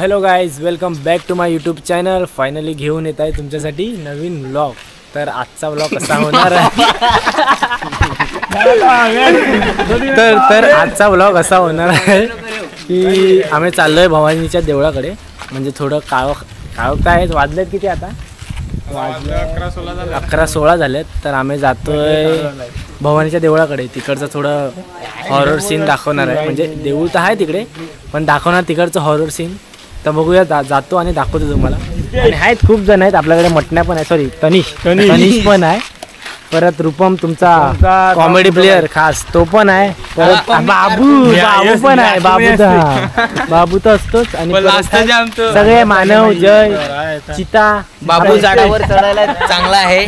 Hello guys, welcome back to my YouTube channel. Finally घेऊन येत आहे तुमच्यासाठी नवीन व्लॉग. तर आजचा व्लॉग कसा होणार आहे तर आजचा व्लॉग असा होणार आहे की आम्ही चाललोय भवानीच्या देवळाकडे. म्हणजे थोडं काळोख आहे. वाजलेत किती आता? 11-16 झालेत. तर आम्ही जातोय भवानीच्या देवळाकडे. तिकडचं थोडं हॉरर सीन दाखवणार आहे. म्हणजे देऊळ तर आहे तिकडे, पण दाखवणार तिकडचं हॉरर सीन. तर बघूया, जातो आणि दाखवतो तुम्हाला. आणि आहेत खूप जण आहेत आपल्याकडे. मटण्या पण आहे, सॉरी तनिष पण आहे. परत रूपम तुमचा कॉमेडी प्लेअर खास तो पण आहे. परत बाबू पण आहे. बाबू तर असतोच. आणि सगळे मानव, जय, चिता. बाबू झाडावर चढायला चांगला आहे.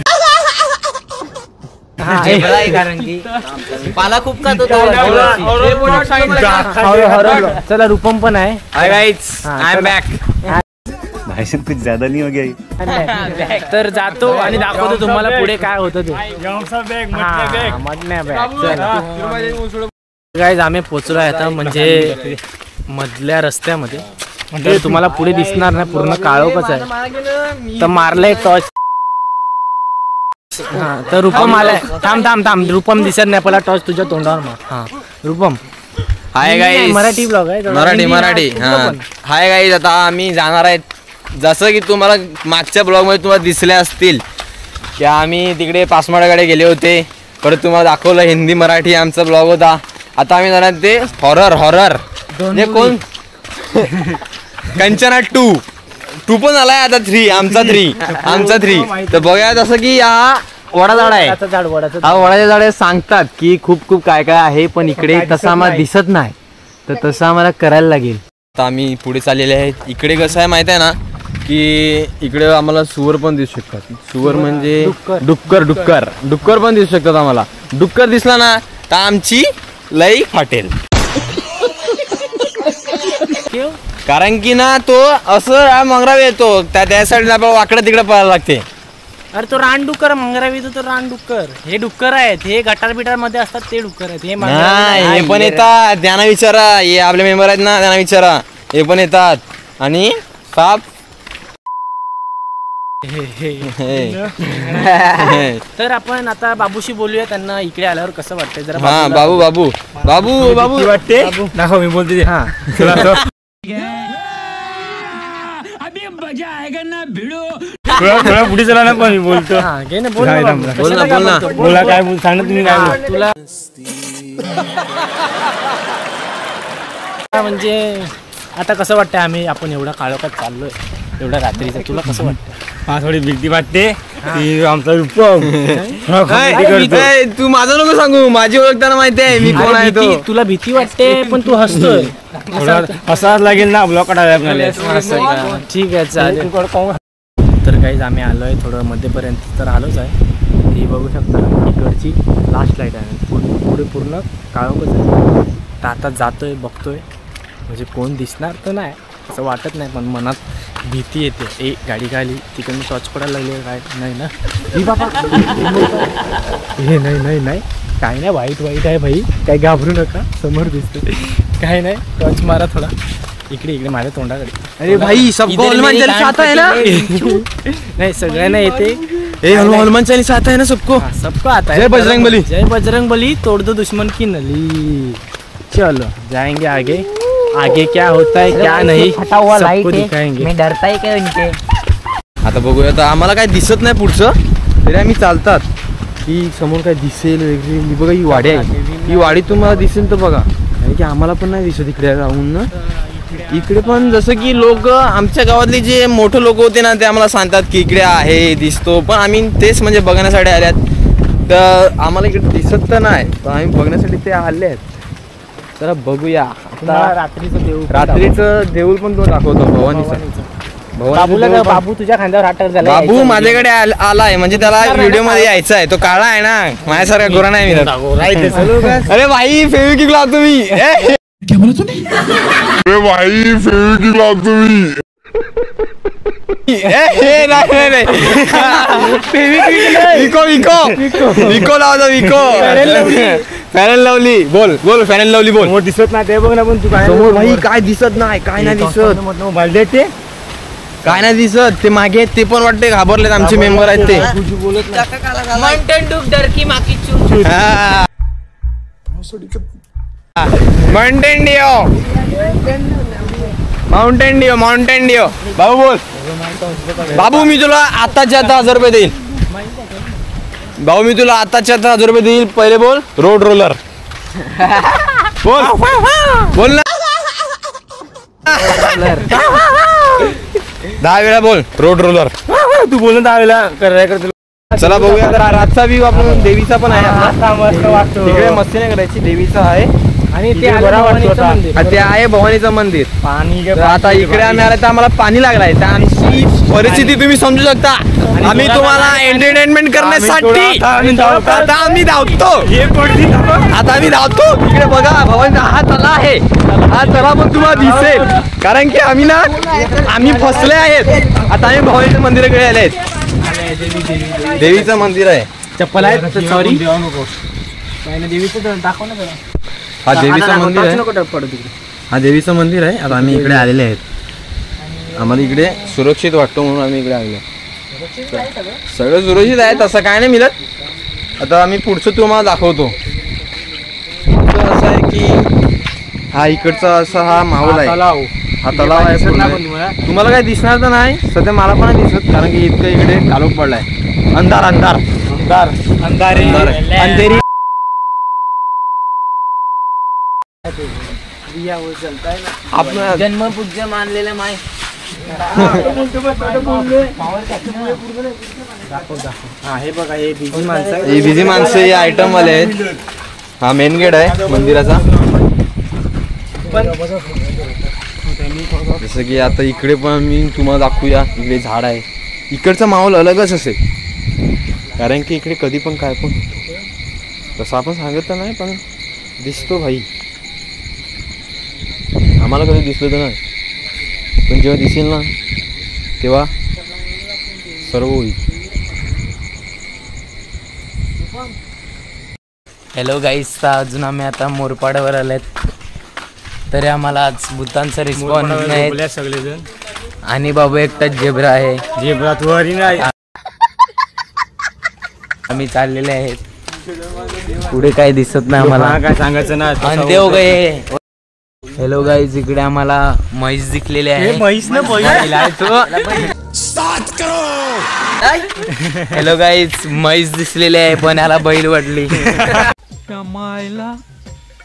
कारण की पाला खूप खातो. चला रूपम पण आहे. Hi guys, I am back. भाषण कुछ ज्यादा नहीं हो गया. तर जातो आणि दाखवतो तुम्हाला पुढे काय होतं ते. गाईज आम्ही पोचलो आहे आता, म्हणजे मधल्या रस्त्यामध्ये. म्हणजे तुम्हाला पुढे दिसणार नाही, पूर्ण काळोखच आहे. तर मारलंय टॉर्च. हा, तर रूपम आलाय. थांब रूपम दिसत नाही. पहिला टॉर्च तुझ्या तोंडावर मार. हा Rupam. Hi guys, Marathi blog आहे. मराठी. हाय गाईस, आता आम्ही जाणार आहेत. जसं की तुम्हाला मागच्या ब्लॉग मध्ये तुम्हाला दिसले असतील की आम्ही तिकडे पासमाडाकडे गेले होते. परत तुम्हाला दाखवलं हिंदी मराठी आमचा ब्लॉग होता. आता आम्ही जाणार ते हॉरर म्हणजे कोण कंचना 2 पण आलाय. आता 3 आमचा 3. तर बघूया जसं की हा वडा झाड आहे. हा वडाच्या झाडे सांगतात की खूप काय आहे, पण इकडे तसं आम्हाला दिसत नाही. तर तसं आम्हाला करायला लागेल. आता आम्ही पुढे चाललेले आहेत. इकडे कसं आहे माहिती आहे ना, की इकडे आम्हाला सुवर पण दिसू शकतात. सुवर म्हणजे डुक्कर पण दिसू शकतात आम्हाला. डुक्कर दिसला ना तर आमची लई फाटेल. कारण की ना तो असं मंगराव येतो, त्या साईडला आपल्याला वाकडं तिकडे पळायला लागते. अरे तो रानडुक्कर, मंगरावी तो रानडुक्कर. हे डुक्कर आहेत, हे गटार बिटार मध्ये असतात ते डुक्कर आहेत. हे पण येतात, त्यांना विचारा. हे आपले मेंबर आहेत ना, त्यांना विचारा. हे पण येतात. आणि साप. तर आपण आता बाबूशी बोलूया. त्यांना इकडे आल्यावर कसं वाटतंय जरा. हा बाबू वाटते दाखव. मी बोलते. हा थोडा पुढे चला ना, पण मी बोलतो. बोला काय सांग तुम्ही. काय तुला म्हणजे आता कसं वाटतंय आपण एवढा काळोखात चाललोय, एवढ्या रात्रीचं. तुला कसं वाटतं? हा, थोडी भीती वाटते. आमचा रूपम तू माझं नको सांगू, माझी ओळखताना माहिती आहे मी कोण आहे तो. तुला भीती वाटते पण तू हसतोय. असाच लागेल ना ब्लॉक काढायला आपल्याला. ठीक आहे, चालेल. तर गाईज आम्ही आलोय थोडं मध्यपर्यंत तर आलोच आहे. ही बघू शकता इकडची लास्ट लाईट आहे. पुढे पूर्ण काळोखच आहे. तर आता जातोय, बघतोय. म्हणजे कोण दिसणार तर नाही असं वाटत नाही, पण मनात भीती येते. गाडी खाली तिकडून टॉर्च पडायला लागली. काय नाही ना बाबा. हे नाही काय नाही. वाईट आहे भाई, काय घाबरू नका. समोर दिसते काय नाही. टॉर्च मारा थोडा. इकडे माझ्या तोंडाकडे. अरे भाई, सबको हनुमान चालीसा आता है ना. नाही सगळ्यांना येते. हनुमान चालीसा आता है ना सबको आता है. जय बजरंग बली, तोड़ दो दुश्मन की नली. चलो जाएंगे आगे क्या होता है क्या नहीं सबको दिखाएंगे. मैं डरता है क्या इनके. आता बघूया. आता आम्हाला काय दिसत नाही पुढचं, तरी आम्ही चालतात की समोर काय दिसेल वेगळी. बघा ही वाडी आहे. ही वाडी तुम्हाला दिसेल तर बघा, कारण की आम्हाला पण नाही दिसत इकडे राहून ना. इकडे पण जसं की लोक आमच्या गावातले जे मोठे लोक होते ना, ते आम्हाला सांगतात की इकडे आहे, दिसतो. पण आम्ही तेच म्हणजे बघण्यासाठी आल्यात. तर आम्हाला इकडे दिसत तर नाही, तर आम्ही बघण्यासाठी ते आले आहेत. चला बघूया. रात्रीचं देऊळ पण तो दाखवतो भवानीचा. बाबू तुझ्या खांद्यावर हात टाकला. बाबू माझ्याकडे आलाय, म्हणजे त्याला व्हिडिओ मध्ये यायचं आहे. तो काळा आहे ना, माझ्यासारखा गोरा नाही मी. अरे भाई फेविक्विक लावतो मी. विको लावतो. फॅन अँड लवली बोल बोल फॅन अँड लवली बोल. समोर दिसत नाही ते बघ ना पण तू काय समोर भाई काय दिसत नाही काय नाही दिसत मोबाईल दे ते काय नाही दिसत ते मागे आहेत ते पण वाटते घाबरलेत आमचे मेंबर आहेत ते. हा. माउंटेन डिओ माउंटेन डिओ बाबू बोल. बाबू मी तुला आताच्या आता 1000 रुपये देईल. भाऊ मी तुला आताच्या आता 1000 रुपये देईल. पहिले बोल रोड रोलर बोल बोल ना 10 वेळा बोल रोड रोलर. तू बोलून दहावेला करायला करतो. चला बघूया तर रातचा व्ह्यू आपण देवीचा पण आहे आपला. मस्त वाटतो तिकडे मस्ती नाही करायची देवीचा आहे आणि ते इथे बरा वाटतो आता. आणि ते आहे भवानीचं मंदिर. पाणी तर आता इकडे आम्ही आले तर आम्हाला पाणी लागलाय तर आमची परिस्थिती तुम्ही समजू शकता. आम्ही तुम्हाला एंटरटेनमेंट करण्यासाठी आता आम्ही धावतो. आता आम्ही धावतो इकडे बघा भवानीचा हा तला आहे. हा तला पण तुम्हाला दिसेल कारण की आम्ही फसले आहेत. आता आम्ही भवानीच्या मंदिराकडे आले आहेत. देवीचं मंदिर आहे. चप्पल आहे सॉरी देवीचं दाखव ना जरा. हा देवीचं मंदिर आहे. नको पडू तिकडे. हा देवीचं मंदिर आहे. आता आम्ही इकडे आलेले आहेत. आम्हाला इकडे सुरक्षित वाटतो म्हणून आम्ही इकडे आलेलो. सगळं सुरक्षित आहे तसं काय नाही मिळत. आता आम्ही पुढचं तुम्हाला दाखवतो. असं आहे की हा इकडचा असा हा माहोल आहे. हा तलाव आहे पूर्ण. तुम्हाला काय दिसणार तर नाही सध्या मला पण नाही दिसत कारण की इतकं इकडे कालोख पडलाय. अंधार अंधार अंधार अंधारी अंधेरी. आपण जन्मपूज्य मानलेलं माय हा हे बघा हे बिझी माणसं ही बिझी माणसं हे आयटम वाले आहेत. हा मेन गेट आहे मंदिराचा. जसं की आता इकडे पण मी तुम्हाला दाखवूया. इकडे झाड आहे. इकडचा माहोल अलगच असेल कारण की इकडे कधी पण काय पण तसं आपण सांगत तर नाही पण दिसतो भाई. आम्हाला कधी दिसलं तर नाही पण जेव्हा दिसेल ना तेव्हा सर्व होईल. हॅलो गाईस. तर अजून आम्ही आता मोरपाड्यावर आलेत तरी आम्हाला आज भूतांचा रिस्पॉन्स नाही सगळेजण. आणि बाबू एकटाच झेब्रा आहे. झेब्रा तू हरी नाही. आम्ही चाललेले आहेत. पुढे काही दिसत नाही आम्हाला. काय सांगायचं ना. आणि देव गे. हॅलो गाईज इकडे आम्हाला म्हैस दिखलेले आहे. म्हैस ना हॅलो गाईज म्हैस दिसलेले आहे पण याला बैल वाटली. मायला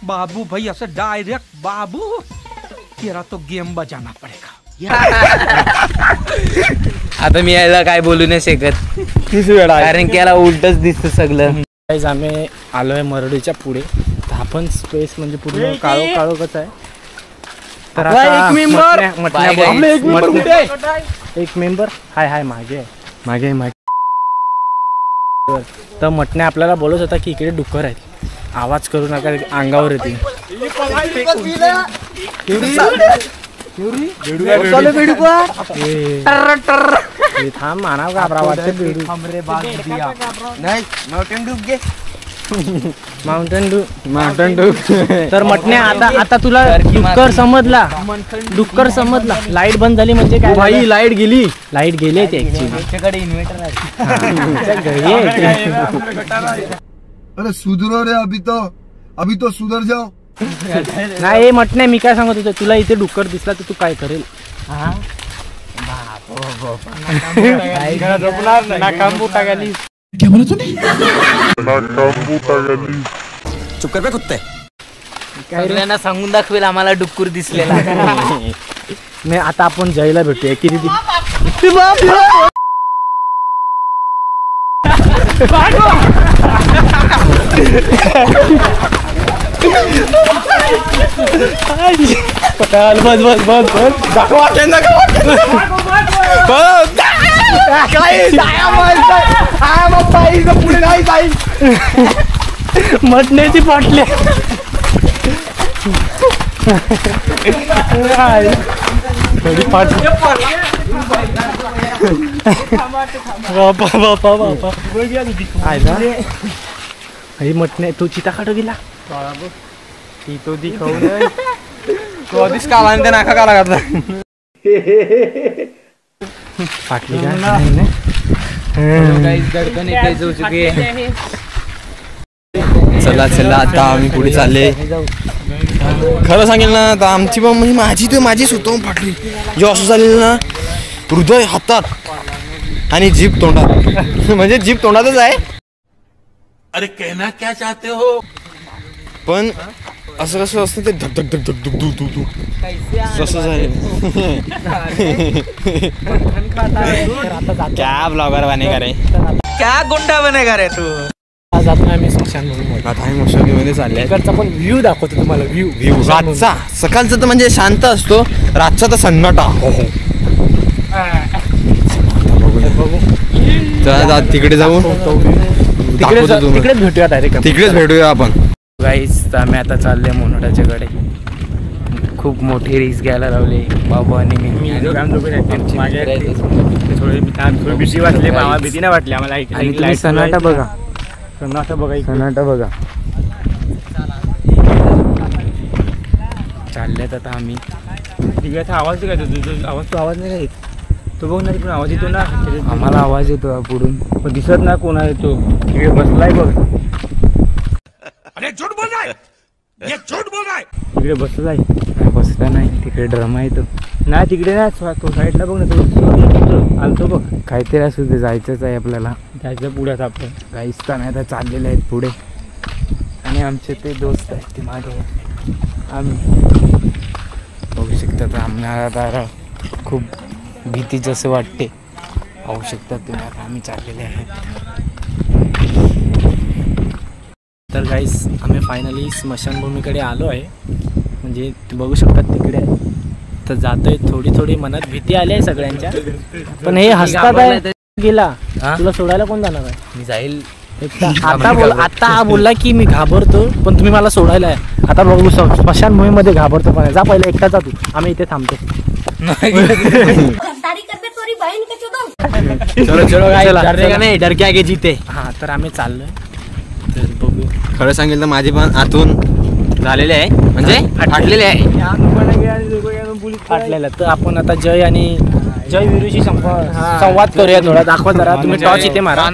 बाबू भाई असं डायरेक्ट बाबू तेरा तो गेम बजाना पडेगा. आता मी याला काय बोलू नाही शकत कारण की याला उलटच दिसतं सगळं. गाईज आम्ही आलोय मरडीच्या पुढे. आपण स्पेस म्हणजे पूर्ण काळो काळोखच आहे. तर एक मेंबर हाय हाय मागे मागे मागे. तर मटणे आपल्याला बोलत होता की इकडे डुक्कर आहेत. आवाज करू नका अंगावर येते. थांब मानाव घाबरा वाटते. Mountain do. तर मटणे आता तुला डुक्कर समजला. लाईट बंद झाली म्हणजे काय भाई लाईट गेली. लाईट गेली ते ऍक्च्युली इन्व्हर्टर आहे. अरे सुधरो रे अभी तो सुधर जाओ. नाही मटणे मी काय सांगत होतो तुला इथे डुक्कर दिसला तर तू काय करेल. चुप कर बे कुत्ते. सगळ्यांना सांगून दाखवेल आम्हाला डुक्कर दिसलेला. नाही आता आपण जयला भेटूया किती मटण्याची पाटले. बापा मटणे तू चिता काढ गेला. ती तो दिखवलं तो आधीच काला आणि ते नाका काला घातला. फाटली का नाही ना? चला चला आता आम्ही पुढे चालले. खरं सांगेल ना आता आमची पण म्हणजे माझी तर माझी स्वतःहून फाटली. जेव्हा असं झालेलं ना हृदय हातात आणि जीभ तोंडात. म्हणजे जीभ तोंडातच आहे. अरे कहना क्या चाहते हो? पण असं कसं असतं ते धक धक धक धक धुक धुक धुक धुक तसं झालं. क्या ब्लॉगर बनेगा रे? क्या गुंडा बनेगा रे तू? आज आपण आम्ही स्मशानभूमीमध्ये आता आम्ही मशागीमध्ये चालले. इकडचा पण व्ह्यू दाखवतो तुम्हाला. व्ह्यू रातचा सकाळचा तर म्हणजे शांत असतो, रातचा तर सन्नाटा. हो हो चला तिकडे जाऊ. तिकडेच भेटूया डायरेक्ट. तिकडेच भेटूया आपण. गाईस आम्ही आता चालले मोनोटाच्या कडे. खूप मोठी रिस्क घ्यायला लावली बाबू आणि मी. थोडी भीती वाटली, मामा भीती नाही वाटली आम्हाला. आणि तुम्ही सन्नाटा बघा. सन्नाटा बघा. सन्नाटा बघा. चाललेत आता आम्ही. तिकडचा आवाज काय आवाज नाही येत. तो बघ ना तिकडून आवाज येतो ना. आम्हाला आवाज येतो पुढून, पण दिसत ना कोण आहे तो. तिकडे बसलाय बघ. अरे झूठ बोल रहा है, ये झूठ बोल रहा है. तिकडे बसलाय. बसला नाही, तिकडे ड्रामा येतो. नाही तिकडे नाही, तो साईडला बघ ना. तो आलतो बघ. काहीतरी असू दे, जायचंच आहे आपल्याला. त्याच्या पुढ्यात आपण गाईस तर नाही आता चाललेले आहेत पुढे. आणि आमचे ते दोस्त आहेत ते मागे. आम्ही बघू शकता तर आम्हाला आता खूप भीती जसं वाटते. पाहू शकता तुम्ही आता आम्ही चाललेले आहेत. तर गाईस आम्ही फायनली स्मशानभूमीकडे आलो आहे. म्हणजे बघू शकता तिकडे तर जातोय. थोडी थोडी मनात भीती आली आहे सगळ्यांच्या. पण हे हसतात आहे. गेला तुला सोडायला कोण जाणार आहे? मी जाईल. आता हा बोलला की मी घाबरतो पण तुम्ही मला सोडायला आहे. आता बघू स्मशानभूमीमध्ये घाबरतो पण जा पहिला एकटा जा तू. आम्ही इथे थांबतो. चलो चलो नाही डर के आगे जीते. हा तर आम्ही चाललोय. तर बघू. खरं सांगेल तर माझी पण आतून झालेले आहे, म्हणजे फाटलेले आहे. फाटलेला. तर आपण आता जय आणि जय विरूशी संवाद करूया. थोडा दाखवा जरा. तुम्ही टॉर्च इथे मारा.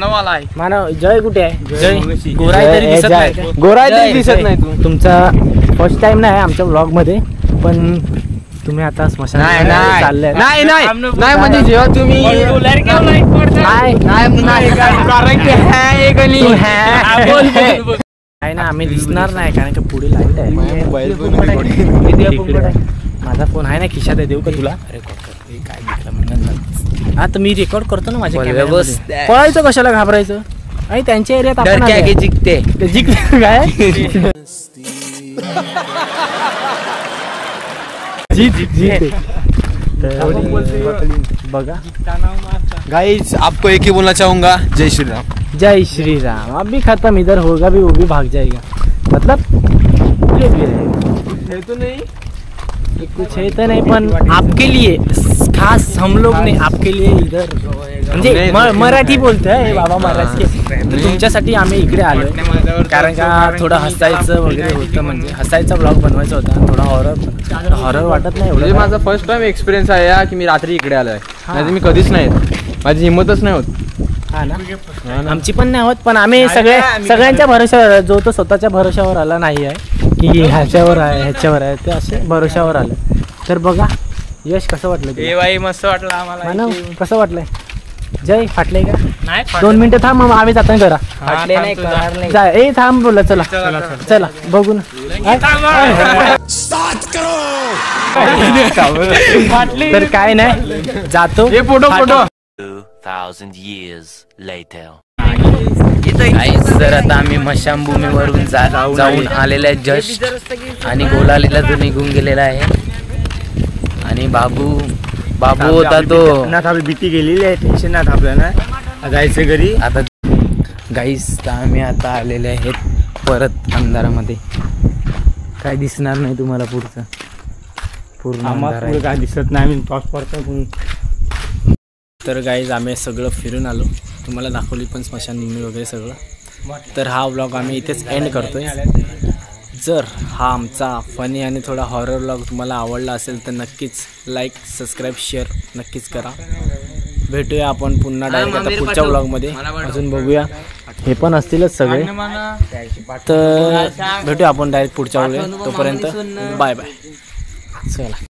मानव जय कुठे आहे? जय गोराय तरी दिसत नाही. गोराय तरी दिसत नाही तू. तुमचा फर्स्ट टाइम नाही आमच्या ब्लॉग मध्ये, पण तुम्ही आता स्मशान चालले. नाही नाही नाही म्हणजे जेव्हा तुम्ही नाही ना आम्ही दिसणार नाही कारण की पुढे लाईट आहे. माझा फोन आहे ना खिशात आहे. देऊ का तुला? काय दिसलं आता मी रेकॉर्ड करतो ना माझ्या कॅमेऱ्यामध्ये. पळायचं कशाला, घाबरायचं? आणि त्यांच्या एरियात आपण जिंकते जिंकते काय जीते. बघा गाइस आपको एक ही बोलना चाहूंगा, जय श्री राम. जय श्री राम. अब भी खत्म, इधर होगा भी वो भी भाग जाएगा. मतलब कुछ भी रहेगा. तो नहीं कुछ है तो नहीं पण आपके लिए खास हम लोग ने आपके लिए इधर म्हणजे मराठी बोलतोय बाबा मराठी. तर तुमच्यासाठी आम्ही इकडे आलोय कारण का थोडं हसायचं वगैरे होतं. म्हणजे हसायचा ब्लॉग बनवायचा होता. थोडा हॉरर वाटत नाही म्हणजे एवढं. माझा फर्स्ट टाइम एक्सपिरियन्स आहे या की मी रात्री इकडे आलोय. नाही मी कधीच नाही, माझी हिंमतच नाही होत. हा ना आमची पण नाही होत. पण आम्ही सगळ्यांच्या भरोशावर, जो तो स्वतःच्या भरोशावर आला नाही आहे की ह्याच्यावर आहे ते असे भरोशावर आलं. तर बघा यश कसं वाटलं? बाई मस्त वाटलं आम्हाला. कसं वाटलंय? जय फाटलंय का? नाही 2 मिनिटं थांब मग आम्ही जातो घरा. फाटले नाही जा. ए थांब बोला. चला बघू ना. तर काय नाही जातो. Photo 2,000 years later. तर आता आम्ही मशानभूमीवरून जाऊन आलेले आहे जस्ट. आणि गोलालीला तो निघून गेलेला आहे. आणि बाबू होता तो. भीती गेलेली आहे. टेन्शन नाही आपल्याला जायचं घरी. आता गाईस आम्ही आता आलेले आहेत परत अंधारामध्ये. काय दिसणार नाही तुम्हाला पुढचं. पूर्ण अंधार आहे. काय दिसत नाही. आम्ही टॉर्च पडतो. तर गाईज आम्ही सगळं फिरून आलो. तुम्हाला दाखवली पण स्मशानभूमी वगैरे सगळं. तर हा व्लॉग आम्ही इथेच एंड करतोय. जर हा आमचा फनी आणि थोडा हॉरर व्लॉग तुम्हाला आवडला असेल तर नक्कीच लाईक सबस्क्राईब शेअर नक्कीच करा. भेटूया आपण पुन्हा डायरेक्ट आता पुढच्या व्लॉगमध्ये. अजून बघूया हे पण असतीलच सगळे. तर भेटूया आपण डायरेक्ट पुढच्या व्लॉगमध्ये. तोपर्यंत बाय बाय. चला.